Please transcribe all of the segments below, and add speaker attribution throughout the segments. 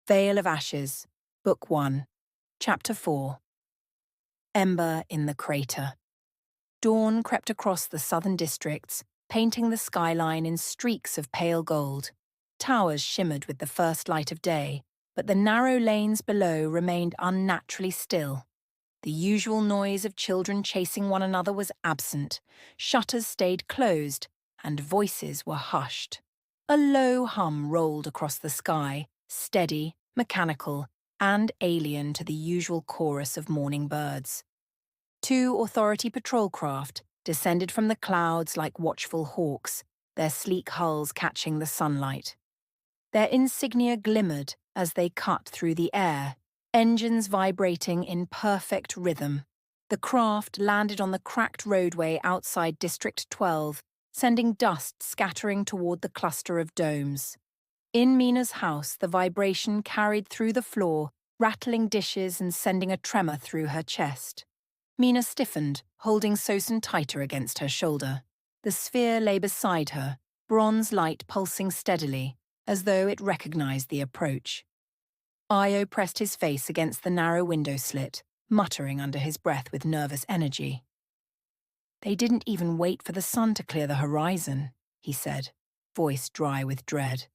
Speaker 1: Veil of Ashes, Book 1, Chapter 4. Ember in the Crater. Dawn crept across the southern districts, painting the skyline in streaks of pale gold. Towers shimmered with the first light of day, but the narrow lanes below remained unnaturally still. The usual noise of children chasing one another was absent, shutters stayed closed, and voices were hushed. A low hum rolled across the sky, steady, mechanical, and alien to the usual chorus of morning birds. 2 Authority patrol craft descended from the clouds like watchful hawks, their sleek hulls catching the sunlight. Their insignia glimmered as they cut through the air, engines vibrating in perfect rhythm. The craft landed on the cracked roadway outside District 12, sending dust scattering toward the cluster of domes. In Mina's house, the vibration carried through the floor, rattling dishes and sending a tremor through her chest. Mina stiffened, holding Sosen tighter against her shoulder. The sphere lay beside her, bronze light pulsing steadily, as though it recognized the approach. Io pressed his face against the narrow window slit, muttering under his breath with nervous energy. "They didn't even wait for the sun to clear the horizon," he said, voice dry with dread.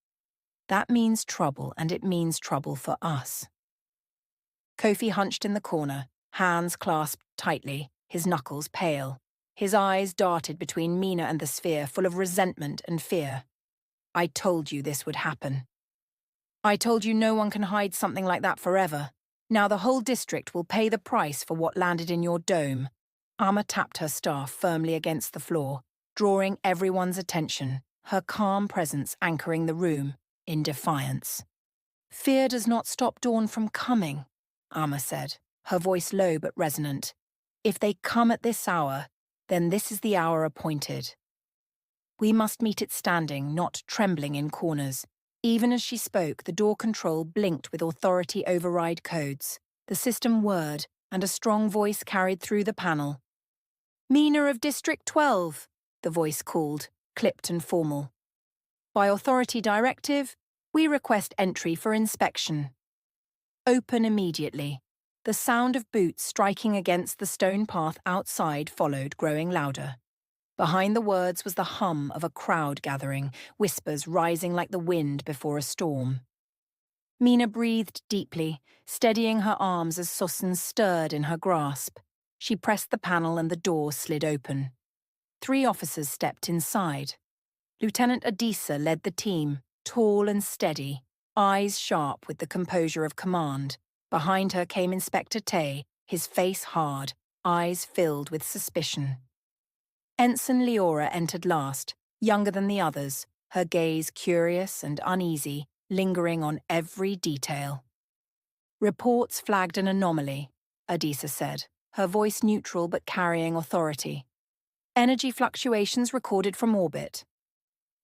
Speaker 1: "That means trouble, and it means trouble for us." Kofi hunched in the corner, hands clasped tightly, his knuckles pale. His eyes darted between Mina and the sphere, full of resentment and fear. "I told you this would happen. I told you no one can hide something like that forever. Now the whole district will pay the price for what landed in your dome." Amma tapped her staff firmly against the floor, drawing everyone's attention, her calm presence anchoring the room in defiance. "Fear does not stop Dawn from coming," Amma said, her voice low but resonant. "If they come at this hour, then this is the hour appointed. We must meet it standing, not trembling in corners." Even as she spoke, the door control blinked with authority override codes. The system whirred, and a strong voice carried through the panel. "Mina of District 12, the voice called, clipped and formal. "By authority directive, we request entry for inspection. Open immediately." The sound of boots striking against the stone path outside followed, growing louder. Behind the words was the hum of a crowd gathering, whispers rising like the wind before a storm. Mina breathed deeply, steadying her arms as Sosen stirred in her grasp. She pressed the panel and the door slid open. 3 officers stepped inside. Lieutenant Adisa led the team, tall and steady, eyes sharp with the composure of command. Behind her came Inspector Tay, his face hard, eyes filled with suspicion. Ensign Leora entered last, younger than the others, her gaze curious and uneasy, lingering on every detail. "Reports flagged an anomaly," Adisa said, her voice neutral but carrying authority. "Energy fluctuations recorded from orbit.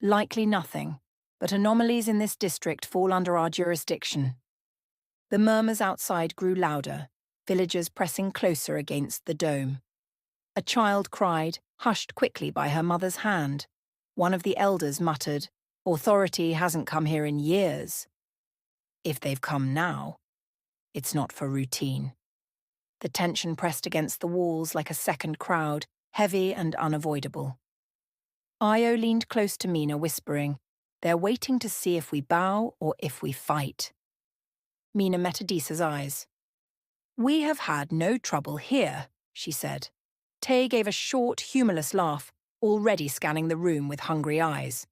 Speaker 1: Likely nothing, but anomalies in this district fall under our jurisdiction." The murmurs outside grew louder, villagers pressing closer against the dome. A child cried, hushed quickly by her mother's hand. One of the elders muttered, "Authority hasn't come here in years. If they've come now, it's not for routine." The tension pressed against the walls like a second crowd, heavy and unavoidable. Io leaned close to Mina, whispering, "They're waiting to see if we bow or if we fight." Mina met Adisa's eyes. "We have had no trouble here," she said. Tay gave a short, humorless laugh, already scanning the room with hungry eyes.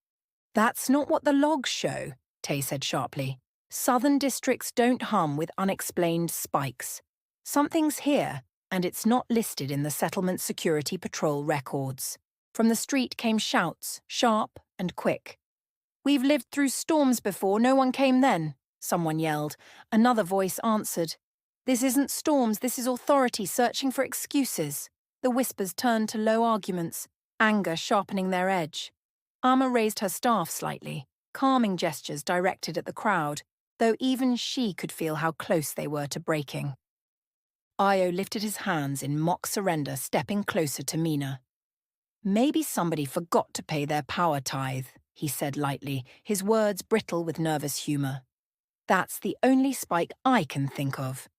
Speaker 1: "That's not what the logs show," Tay said sharply. "Southern districts don't hum with unexplained spikes. Something's here, and it's not listed in the Settlement Security Patrol records." From the street came shouts, sharp and quick. "We've lived through storms before, no one came then," someone yelled. Another voice answered, "This isn't storms, this is authority searching for excuses." The whispers turned to low arguments, anger sharpening their edge. Amma raised her staff slightly, calming gestures directed at the crowd, though even she could feel how close they were to breaking. Io lifted his hands in mock surrender, stepping closer to Mina. "Maybe somebody forgot to pay their power tithe," he said lightly, his words brittle with nervous humor. That's the only spike I can think of.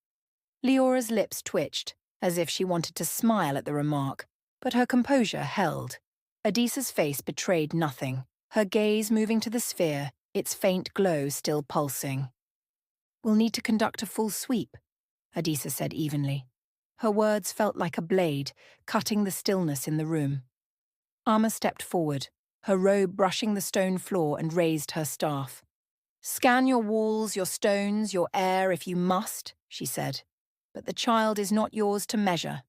Speaker 1: Leora's lips twitched, as if she wanted to smile at the remark, but her composure held. Adisa's face betrayed nothing, her gaze moving to the sphere, its faint glow still pulsing. "We'll need to conduct a full sweep," Adisa said evenly. Her words felt like a blade, cutting the stillness in the room. Amma stepped forward, her robe brushing the stone floor, and raised her staff. "Scan your walls, your stones, your air if you must," she said. "But the child is not yours to measure.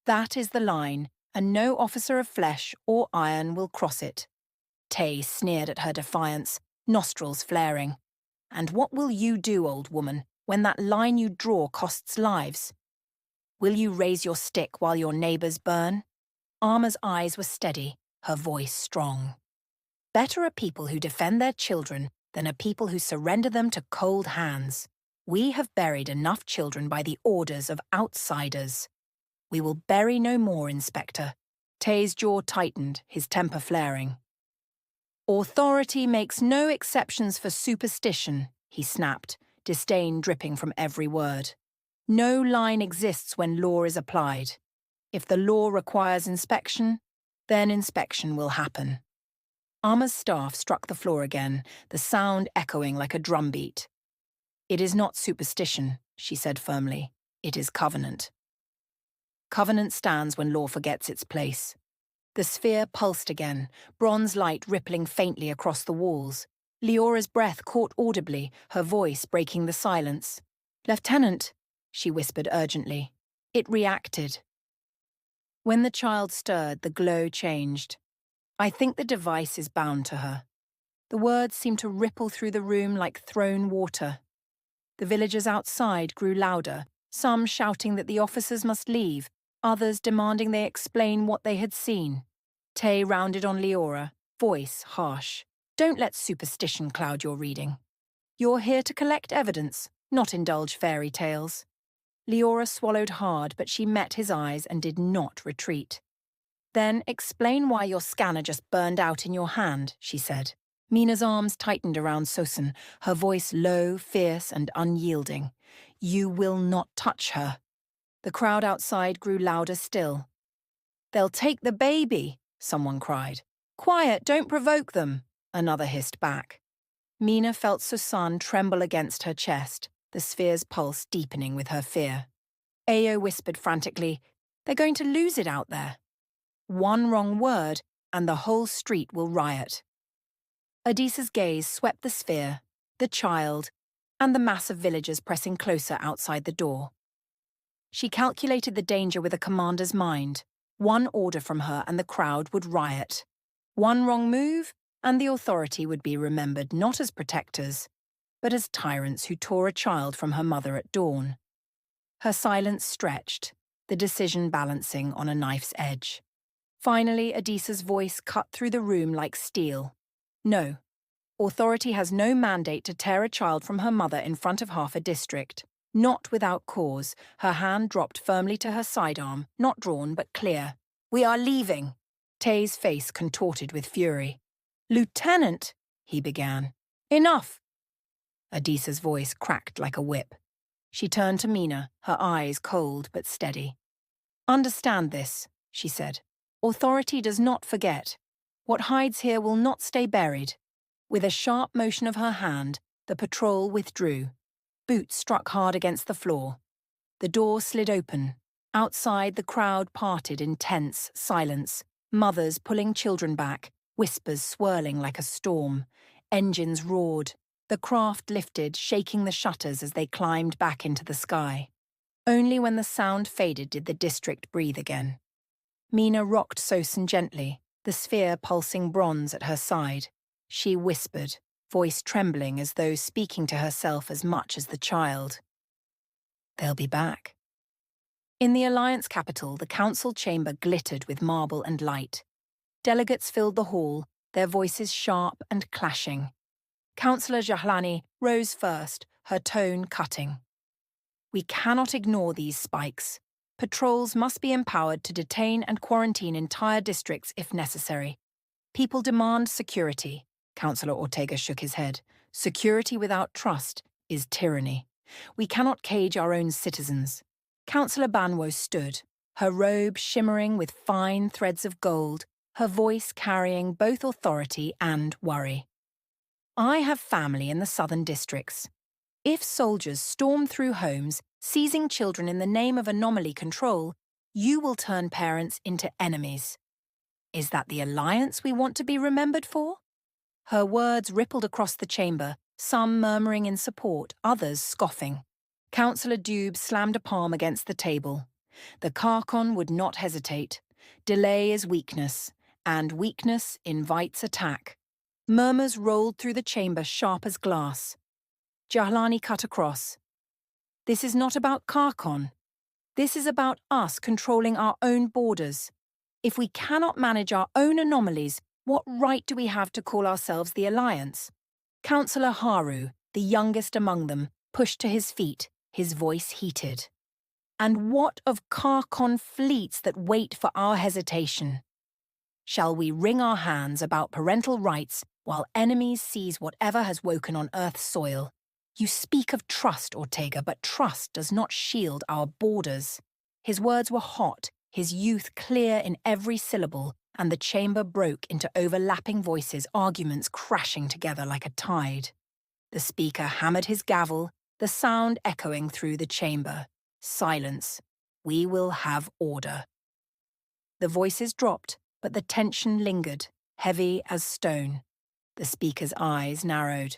Speaker 1: That is the line, and no officer of flesh or iron will cross it." Tay sneered at her defiance, nostrils flaring. "And what will you do, old woman, when that line you draw costs lives? Will you raise your stick while your neighbours burn?" Arma's eyes were steady, her voice strong. "Better are people who defend their children than are people who surrender them to cold hands. We have buried enough children by the orders of outsiders. We will bury no more, Inspector." Tay's jaw tightened, his temper flaring. "Authority makes no exceptions for superstition," he snapped, disdain dripping from every word. "No line exists when law is applied. If the law requires inspection, then inspection will happen." Arma's staff struck the floor again, the sound echoing like a drumbeat. "It is not superstition," she said firmly. "It is covenant. Covenant stands when law forgets its place." The sphere pulsed again, bronze light rippling faintly across the walls. Leora's breath caught audibly, her voice breaking the silence. "Lieutenant," she whispered urgently. It reacted. When the child stirred, the glow changed. "I think the device is bound to her." The words seemed to ripple through the room like thrown water. The villagers outside grew louder, some shouting that the officers must leave, others demanding they explain what they had seen. Tay rounded on Leora, voice harsh. "Don't let superstition cloud your reading. You're here to collect evidence, not indulge fairy tales." Leora swallowed hard, but she met his eyes and did not retreat. "Then explain why your scanner just burned out in your hand," she said. Mina's arms tightened around Sosen, her voice low, fierce, and unyielding. "You will not touch her." The crowd outside grew louder still. "They'll take the baby," someone cried. "Quiet, don't provoke them," another hissed back. Mina felt Susan tremble against her chest, the sphere's pulse deepening with her fear. Ayo whispered frantically, "They're going to lose it out there. One wrong word, and the whole street will riot." Adisa's gaze swept the sphere, the child, and the mass of villagers pressing closer outside the door. She calculated the danger with a commander's mind. One order from her and the crowd would riot. One wrong move, and the authority would be remembered not as protectors, but as tyrants who tore a child from her mother at dawn. Her silence stretched, the decision balancing on a knife's edge. Finally, Adisa's voice cut through the room like steel. "No. Authority has no mandate to tear a child from her mother in front of half a district. Not without cause." Her hand dropped firmly to her sidearm, not drawn but clear. "We are leaving." Tay's face contorted with fury. "Lieutenant," he began. "Enough." Adisa's voice cracked like a whip. She turned to Mina, her eyes cold but steady. "Understand this," she said. "Authority does not forget. What hides here will not stay buried." With a sharp motion of her hand, the patrol withdrew. Boots struck hard against the floor. The door slid open. Outside, the crowd parted in tense silence, mothers pulling children back, whispers swirling like a storm. Engines roared. The craft lifted, shaking the shutters as they climbed back into the sky. Only when the sound faded did the district breathe again. Mina rocked Sosen gently, the sphere pulsing bronze at her side. She whispered, voice trembling as though speaking to herself as much as the child. "They'll be back." In the Alliance capital, the council chamber glittered with marble and light. Delegates filled the hall, their voices sharp and clashing. Councillor Jahlani rose first, her tone cutting. "We cannot ignore these spikes. Patrols must be empowered to detain and quarantine entire districts if necessary. People demand security." Councillor Ortega shook his head. Security without trust is tyranny. We cannot cage our own citizens. Councillor Banwo stood, her robe shimmering with fine threads of gold, her voice carrying both authority and worry. I have family in the southern districts. If soldiers storm through homes, seizing children in the name of anomaly control, you will turn parents into enemies. Is that the alliance we want to be remembered for? Her words rippled across the chamber, some murmuring in support, others scoffing. Councillor Dube slammed a palm against the table. The Kaarkon would not hesitate. Delay is weakness, and weakness invites attack. Murmurs rolled through the chamber sharp as glass. Jahlani cut across. This is not about Kaarkon. This is about us controlling our own borders. If we cannot manage our own anomalies, what right do we have to call ourselves the Alliance? Councillor Haru, the youngest among them, pushed to his feet, his voice heated. And what of Kaarkon fleets that wait for our hesitation? Shall we wring our hands about parental rights while enemies seize whatever has woken on Earth's soil? You speak of trust, Ortega, but trust does not shield our borders. His words were hot, his youth clear in every syllable, and the chamber broke into overlapping voices, arguments crashing together like a tide. The speaker hammered his gavel, the sound echoing through the chamber. Silence. We will have order. The voices dropped, but the tension lingered, heavy as stone. The speaker's eyes narrowed.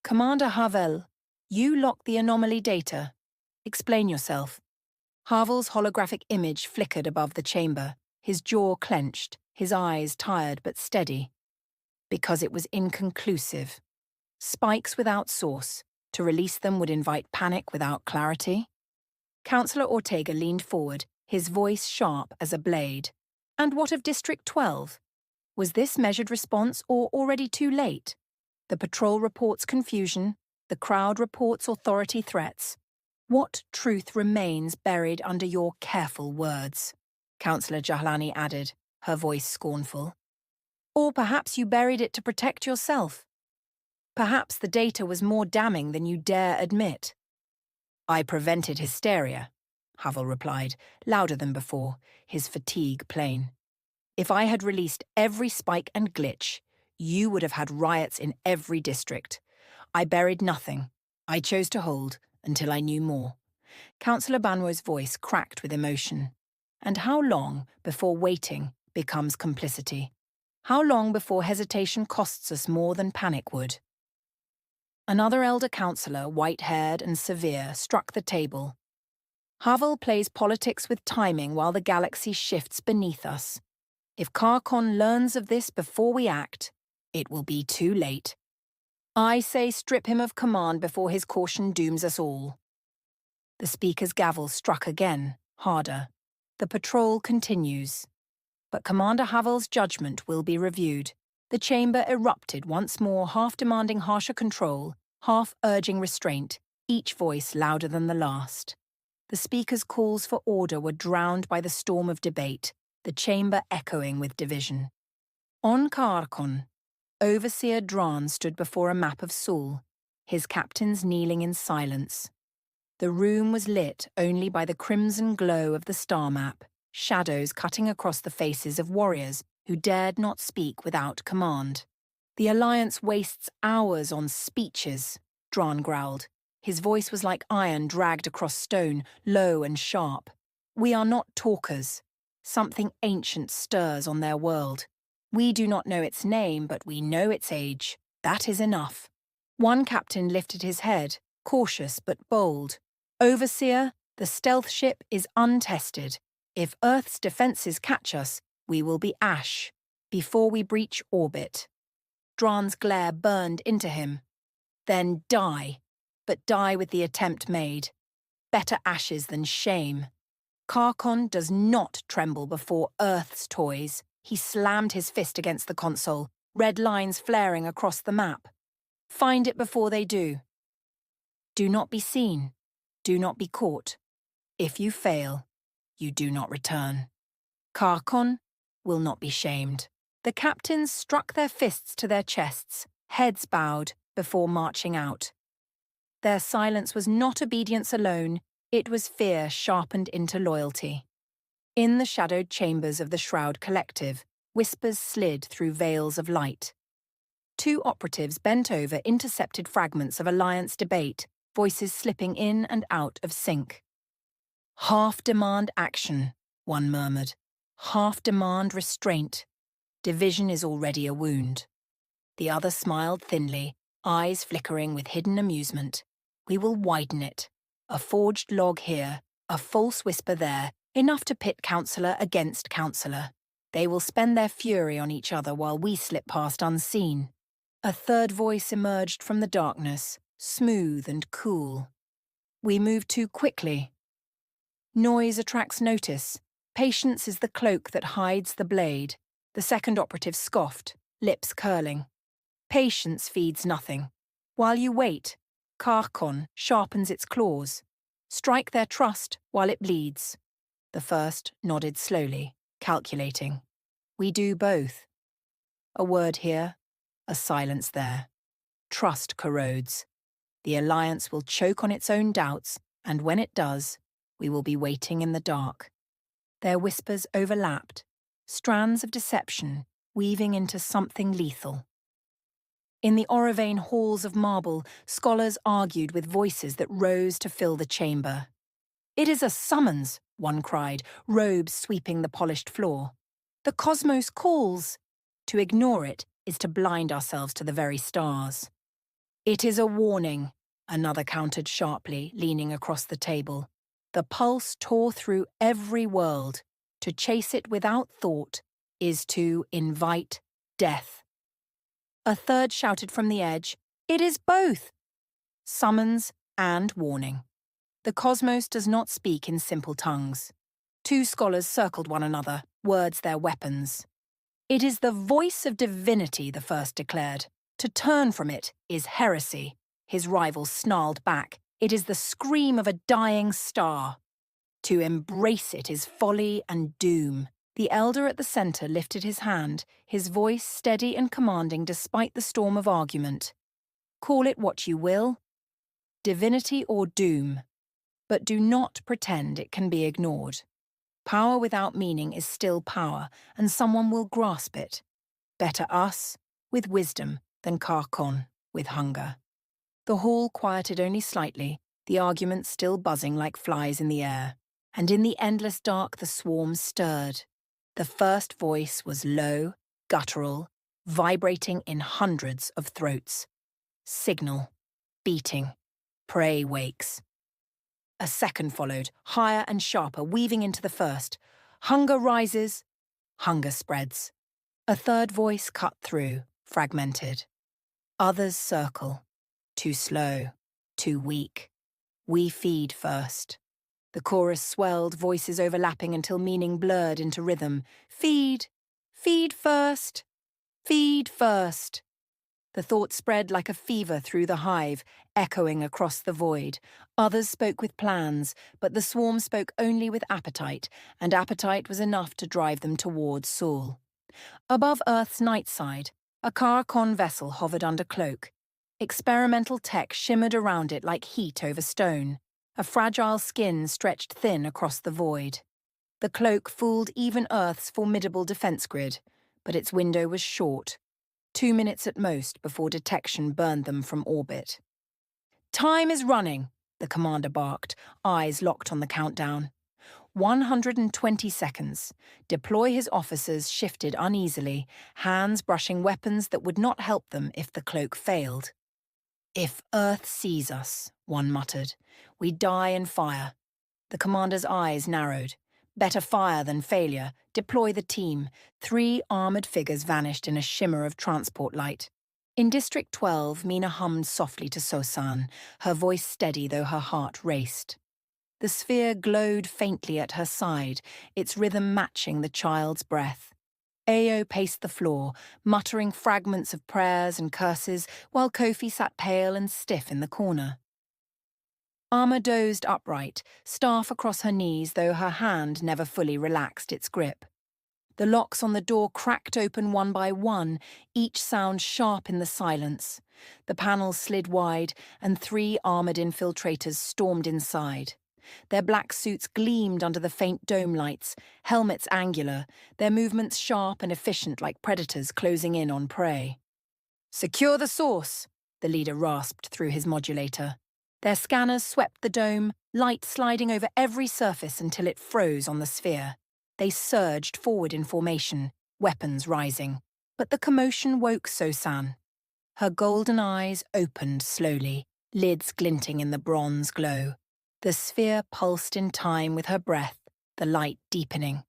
Speaker 1: Commander Havel, you locked the anomaly data. Explain yourself. Havel's holographic image flickered above the chamber, his jaw clenched, his eyes tired but steady. Because it was inconclusive. Spikes without source. To release them would invite panic without clarity. Councillor Ortega leaned forward, his voice sharp as a blade. And what of District 12? Was this measured response or already too late? The patrol reports confusion, the crowd reports authority threats. What truth remains buried under your careful words? Councillor Jahlani added, her voice scornful. Or perhaps you buried it to protect yourself. Perhaps the data was more damning than you dare admit. I prevented hysteria, Havel replied, louder than before, his fatigue plain. If I had released every spike and glitch, you would have had riots in every district. I buried nothing. I chose to hold until I knew more. Councillor Banwo's voice cracked with emotion. And how long before waiting becomes complicity? How long before hesitation costs us more than panic would? Another elder councillor, white-haired and severe, struck the table. Havel plays politics with timing while the galaxy shifts beneath us. If Kaarkon learns of this before we act, it will be too late. I say strip him of command before his caution dooms us all. The speaker's gavel struck again, harder. The patrol continues. But Commander Havel's judgment will be reviewed. The chamber erupted once more, half demanding harsher control, half urging restraint, each voice louder than the last. The speaker's calls for order were drowned by the storm of debate, the chamber echoing with division. On Kaarkon, Overseer Dran stood before a map of Sul, his captains kneeling in silence. The room was lit only by the crimson glow of the star map, shadows cutting across the faces of warriors who dared not speak without command. The Alliance wastes hours on speeches, Dran growled. His voice was like iron dragged across stone, low and sharp. We are not talkers. Something ancient stirs on their world. We do not know its name, but we know its age. That is enough. One captain lifted his head, cautious but bold. Overseer, the stealth ship is untested. If Earth's defenses catch us, we will be ash, before we breach orbit. Dran's glare burned into him. Then die, but die with the attempt made. Better ashes than shame. Kaarkon does not tremble before Earth's toys. He slammed his fist against the console, red lines flaring across the map. Find it before they do. Do not be seen. Do not be caught. If you fail, you do not return. Kaarkon will not be shamed. The captains struck their fists to their chests, heads bowed, before marching out. Their silence was not obedience alone, it was fear sharpened into loyalty. In the shadowed chambers of the Shroud Collective, whispers slid through veils of light. Two operatives bent over intercepted fragments of Alliance debate, voices slipping in and out of sync. "Half demand action," one murmured. "Half demand restraint. Division is already a wound." The other smiled thinly, eyes flickering with hidden amusement. "We will widen it. A forged log here, a false whisper there, enough to pit counsellor against counsellor. They will spend their fury on each other while we slip past unseen." A third voice emerged from the darkness, smooth and cool. "We move too quickly." Noise attracts notice. Patience is the cloak that hides the blade. The second operative scoffed, lips curling. Patience feeds nothing. While you wait, Kaarkon sharpens its claws. Strike their trust while it bleeds. The first nodded slowly, calculating. "We do both." A word here, a silence there. Trust corrodes. The Alliance will choke on its own doubts, and when it does, we will be waiting in the dark. Their whispers overlapped, strands of deception weaving into something lethal. In the Orovane halls of marble, scholars argued with voices that rose to fill the chamber. "It is a summons," one cried, robes sweeping the polished floor. "The cosmos calls." To ignore it is to blind ourselves to the very stars. "It is a warning," another countered sharply, leaning across the table. The pulse tore through every world. To chase it without thought is to invite death. A third shouted from the edge, "It is both!" Summons and warning. The cosmos does not speak in simple tongues. Two scholars circled one another, words their weapons. "It is the voice of divinity," the first declared. "To turn from it is heresy." His rival snarled back. "It is the scream of a dying star." "To embrace it is folly and doom." The elder at the centre lifted his hand, his voice steady and commanding despite the storm of argument. "Call it what you will, divinity or doom, but do not pretend it can be ignored. Power without meaning is still power, and someone will grasp it. Better us with wisdom than Kaarkon with hunger." The hall quieted only slightly, the arguments still buzzing like flies in the air. And in the endless dark the swarm stirred. The first voice was low, guttural, vibrating in hundreds of throats. Signal. Beating. Prey wakes. A second followed, higher and sharper, weaving into the first. Hunger rises. Hunger spreads. A third voice cut through, fragmented. Others circle. Too slow. Too weak. We feed first. The chorus swelled, voices overlapping until meaning blurred into rhythm. Feed. Feed first. Feed first. The thought spread like a fever through the hive, echoing across the void. Others spoke with plans, but the swarm spoke only with appetite, and appetite was enough to drive them towards Saul. Above Earth's night side, a Kaarkon vessel hovered under cloak. Experimental tech shimmered around it like heat over stone. A fragile skin stretched thin across the void. The cloak fooled even Earth's formidable defense grid, but its window was short. 2 minutes at most before detection burned them from orbit. "Time is running," the commander barked, eyes locked on the countdown. 120 seconds. Deploy his officers shifted uneasily, hands brushing weapons that would not help them if the cloak failed. "If Earth sees us," one muttered, "we die in fire." The commander's eyes narrowed. Better fire than failure. Deploy the team. 3 armoured figures vanished in a shimmer of transport light. In District 12, Mina hummed softly to Sosan, her voice steady though her heart raced. The sphere glowed faintly at her side, its rhythm matching the child's breath. Ao paced the floor, muttering fragments of prayers and curses, while Kofi sat pale and stiff in the corner. Arma dozed upright, staff across her knees though her hand never fully relaxed its grip. The locks on the door cracked open one by one, each sound sharp in the silence. The panels slid wide, and 3 armoured infiltrators stormed inside. Their black suits gleamed under the faint dome lights, helmets angular, their movements sharp and efficient like predators closing in on prey. "Secure the source," the leader rasped through his modulator. Their scanners swept the dome, light sliding over every surface until it froze on the sphere. They surged forward in formation, weapons rising. But the commotion woke Sosan. Her golden eyes opened slowly, lids glinting in the bronze glow. The sphere pulsed in time with her breath, the light deepening.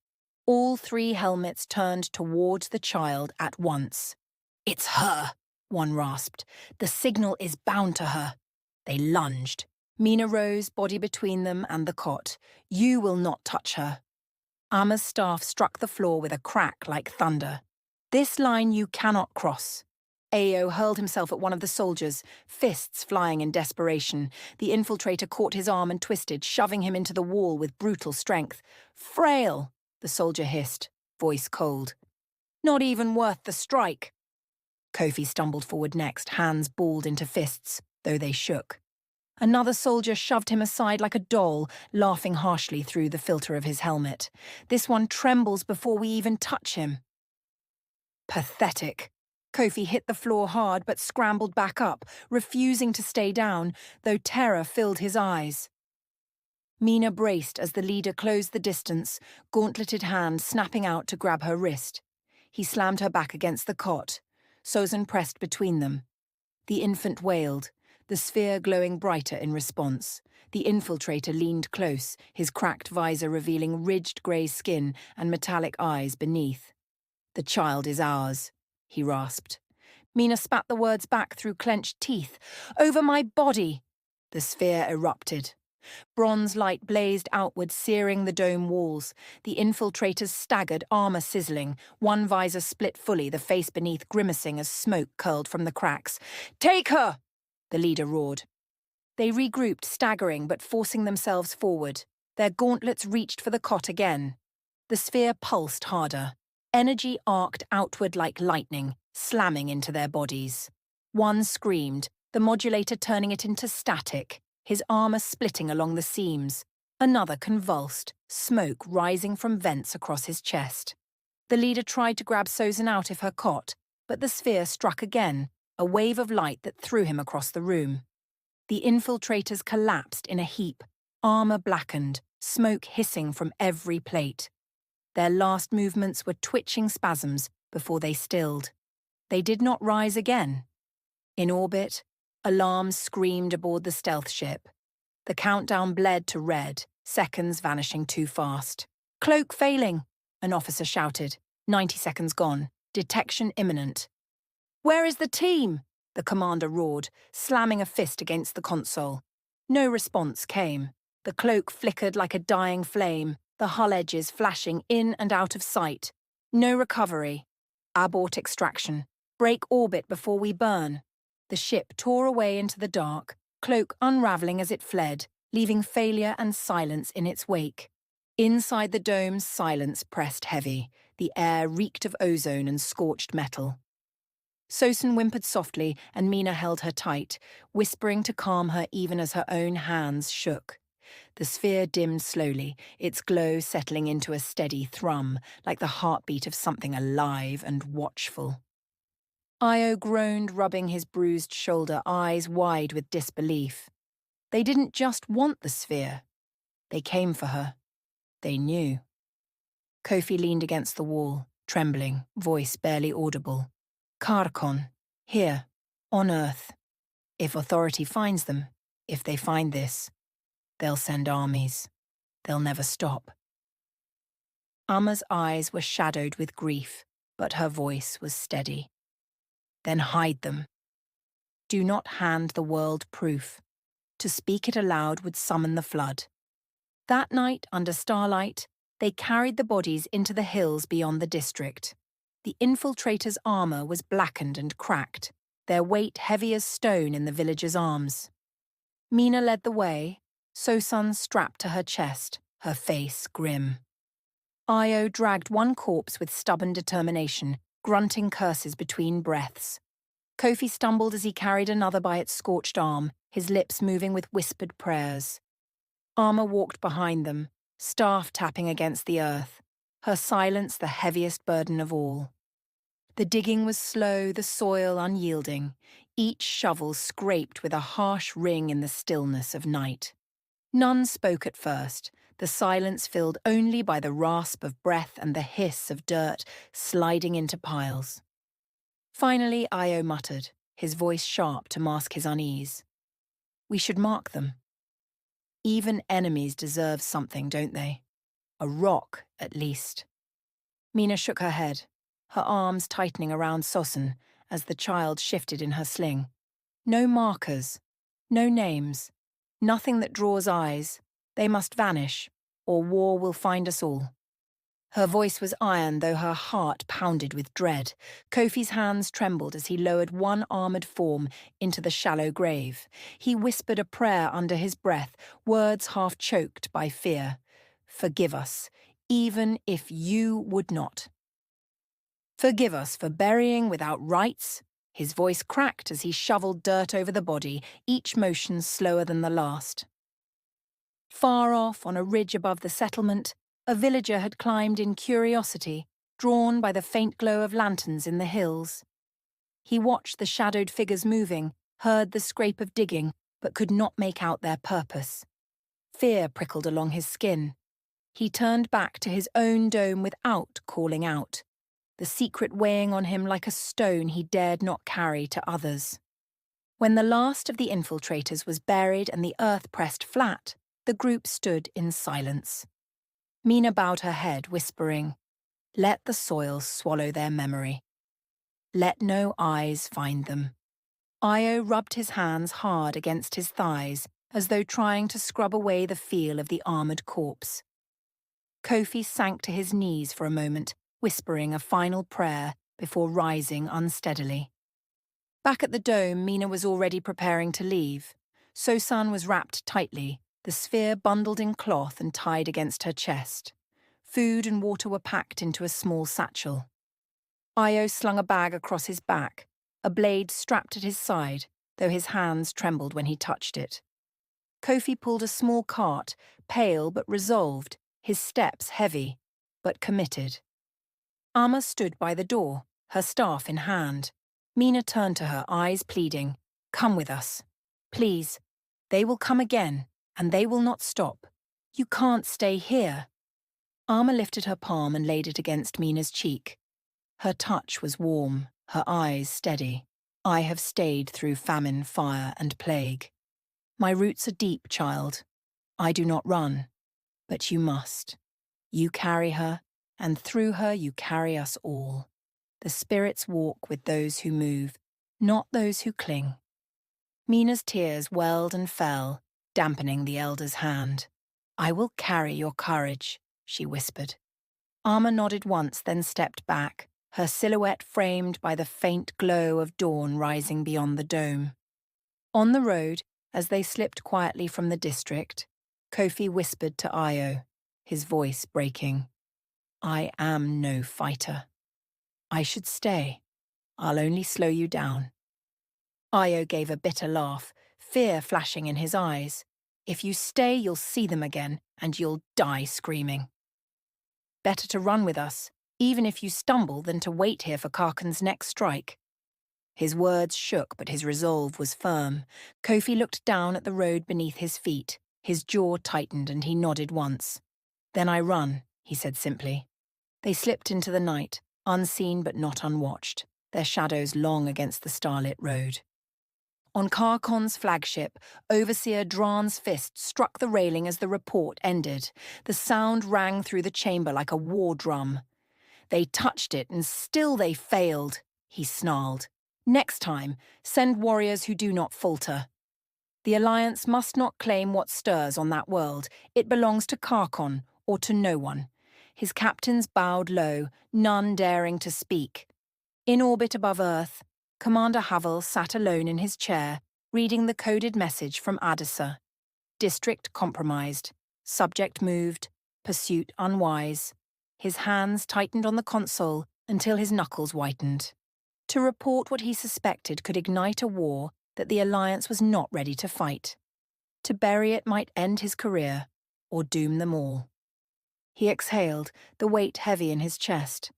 Speaker 1: All 3 helmets turned towards the child at once. "It's her," one rasped. "The signal is bound to her." They lunged. Mina rose, body between them and the cot. "You will not touch her." Amma's staff struck the floor with a crack like thunder. "This line you cannot cross." Ao hurled himself at one of the soldiers, fists flying in desperation. The infiltrator caught his arm and twisted, shoving him into the wall with brutal strength. "Frail," the soldier hissed, voice cold. "Not even worth the strike." Kofi stumbled forward next, hands balled into fists, though they shook. Another soldier shoved him aside like a doll, laughing harshly through the filter of his helmet. "This one trembles before we even touch him." Pathetic. Kofi hit the floor hard but scrambled back up, refusing to stay down, though terror filled his eyes. Mina braced as the leader closed the distance, gauntleted hand snapping out to grab her wrist. He slammed her back against the cot. Sozin pressed between them. The infant wailed, the sphere glowing brighter in response. The infiltrator leaned close, his cracked visor revealing ridged grey skin and metallic eyes beneath. "The child is ours," he rasped. Mina spat the words back through clenched teeth. "Over my body!" The sphere erupted. Bronze light blazed outward, searing the dome walls. The infiltrators staggered, armor sizzling. One visor split fully, the face beneath grimacing as smoke curled from the cracks. "Take her!" the leader roared. They regrouped, staggering but forcing themselves forward. Their gauntlets reached for the cot again. The sphere pulsed harder. Energy arced outward like lightning, slamming into their bodies. One screamed, the modulator turning it into static, his armor splitting along the seams. Another convulsed, smoke rising from vents across his chest. The leader tried to grab Sozin out of her cot, but the sphere struck again, a wave of light that threw him across the room. The infiltrators collapsed in a heap, armor blackened, smoke hissing from every plate. Their last movements were twitching spasms before they stilled. They did not rise again. In orbit, alarms screamed aboard the stealth ship. The countdown bled to red, seconds vanishing too fast. "Cloak failing," an officer shouted. 90 seconds gone. Detection imminent. "Where is the team?" the commander roared, slamming a fist against the console. No response came. The cloak flickered like a dying flame, the hull edges flashing in and out of sight. No recovery. Abort extraction. Break orbit before we burn. The ship tore away into the dark, cloak unraveling as it fled, leaving failure and silence in its wake. Inside the dome, silence pressed heavy. The air reeked of ozone and scorched metal. Sosan whimpered softly, and Mina held her tight, whispering to calm her even as her own hands shook. The sphere dimmed slowly, its glow settling into a steady thrum, like the heartbeat of something alive and watchful. Io groaned, rubbing his bruised shoulder, eyes wide with disbelief. They didn't just want the sphere. They came for her. They knew. Kofi leaned against the wall, trembling, voice barely audible. "Kaarkon, here, on Earth. If authority finds them, if they find this, they'll send armies. They'll never stop." Amma's eyes were shadowed with grief, but her voice was steady. "Then hide them. Do not hand the world proof. To speak it aloud would summon the flood." That night, under starlight, they carried the bodies into the hills beyond the district. The infiltrators' armor was blackened and cracked, their weight heavy as stone in the villagers' arms. Mina led the way, Sosan strapped to her chest, her face grim. Io dragged one corpse with stubborn determination, grunting curses between breaths. Kofi stumbled as he carried another by its scorched arm, his lips moving with whispered prayers. Armor walked behind them, staff tapping against the earth, her silence the heaviest burden of all. The digging was slow, the soil unyielding, each shovel scraped with a harsh ring in the stillness of night. None spoke at first, the silence filled only by the rasp of breath and the hiss of dirt sliding into piles. Finally, Io muttered, his voice sharp to mask his unease. "We should mark them. Even enemies deserve something, don't they? A rock, at least." Mina shook her head, her arms tightening around Sosen as the child shifted in her sling. "No markers, no names, nothing that draws eyes. They must vanish, or war will find us all." Her voice was iron, though her heart pounded with dread. Kofi's hands trembled as he lowered one armoured form into the shallow grave. He whispered a prayer under his breath, words half choked by fear. "Forgive us, even if you would not. Forgive us for burying without rites." His voice cracked as he shoveled dirt over the body, each motion slower than the last. Far off, on a ridge above the settlement, a villager had climbed in curiosity, drawn by the faint glow of lanterns in the hills. He watched the shadowed figures moving, heard the scrape of digging, but could not make out their purpose. Fear prickled along his skin. He turned back to his own dome without calling out, the secret weighing on him like a stone he dared not carry to others. When the last of the infiltrators was buried and the earth pressed flat, the group stood in silence. Mina bowed her head, whispering, "Let the soil swallow their memory. Let no eyes find them." Io rubbed his hands hard against his thighs, as though trying to scrub away the feel of the armoured corpse. Kofi sank to his knees for a moment, whispering a final prayer before rising unsteadily. Back at the dome, Mina was already preparing to leave. Sosan was wrapped tightly, the sphere bundled in cloth and tied against her chest. Food and water were packed into a small satchel. Io slung a bag across his back, a blade strapped at his side, though his hands trembled when he touched it. Kofi pulled a small cart, pale but resolved, his steps heavy, but committed. Amma stood by the door, her staff in hand. Mina turned to her, eyes pleading, "Come with us. Please. They will come again, and they will not stop. You can't stay here." Amma lifted her palm and laid it against Mina's cheek. Her touch was warm, her eyes steady. "I have stayed through famine, fire, and plague. My roots are deep, child. I do not run, but you must. You carry her, and through her you carry us all. The spirits walk with those who move, not those who cling." Mina's tears welled and fell, dampening the elder's hand. "I will carry your courage," she whispered. Amma nodded once, then stepped back, her silhouette framed by the faint glow of dawn rising beyond the dome. On the road, as they slipped quietly from the district, Kofi whispered to Io, his voice breaking, "I am no fighter. I should stay. I'll only slow you down." Io gave a bitter laugh, fear flashing in his eyes. "If you stay, you'll see them again, and you'll die screaming. Better to run with us, even if you stumble, than to wait here for Kaarkon's next strike." His words shook, but his resolve was firm. Kofi looked down at the road beneath his feet. His jaw tightened and he nodded once. "Then I run," he said simply. They slipped into the night, unseen but not unwatched, their shadows long against the starlit road. On Kaarkon's flagship, Overseer Dran's fist struck the railing as the report ended. The sound rang through the chamber like a war drum. "They touched it, and still they failed," he snarled. "Next time, send warriors who do not falter. The Alliance must not claim what stirs on that world. It belongs to Kaarkon, or to no one." His captains bowed low, none daring to speak. In orbit above Earth, Commander Havel sat alone in his chair, reading the coded message from Adisa. District compromised. Subject moved. Pursuit unwise. His hands tightened on the console until his knuckles whitened. To report what he suspected could ignite a war that the Alliance was not ready to fight. To bury it might end his career, or doom them all. He exhaled, the weight heavy in his chest.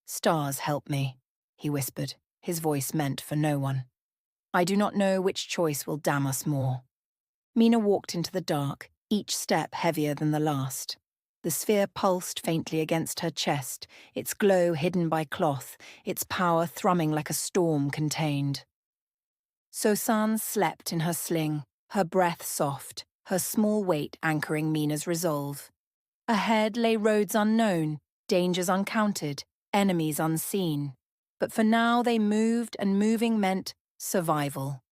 Speaker 1: "Stars help me," he whispered, his voice meant for no one. "I do not know which choice will damn us more." Mina walked into the dark, each step heavier than the last. The sphere pulsed faintly against her chest, its glow hidden by cloth, its power thrumming like a storm contained. Sosan slept in her sling, her breath soft, her small weight anchoring Mina's resolve. Ahead lay roads unknown, dangers uncounted, enemies unseen. But for now they moved, and moving meant survival.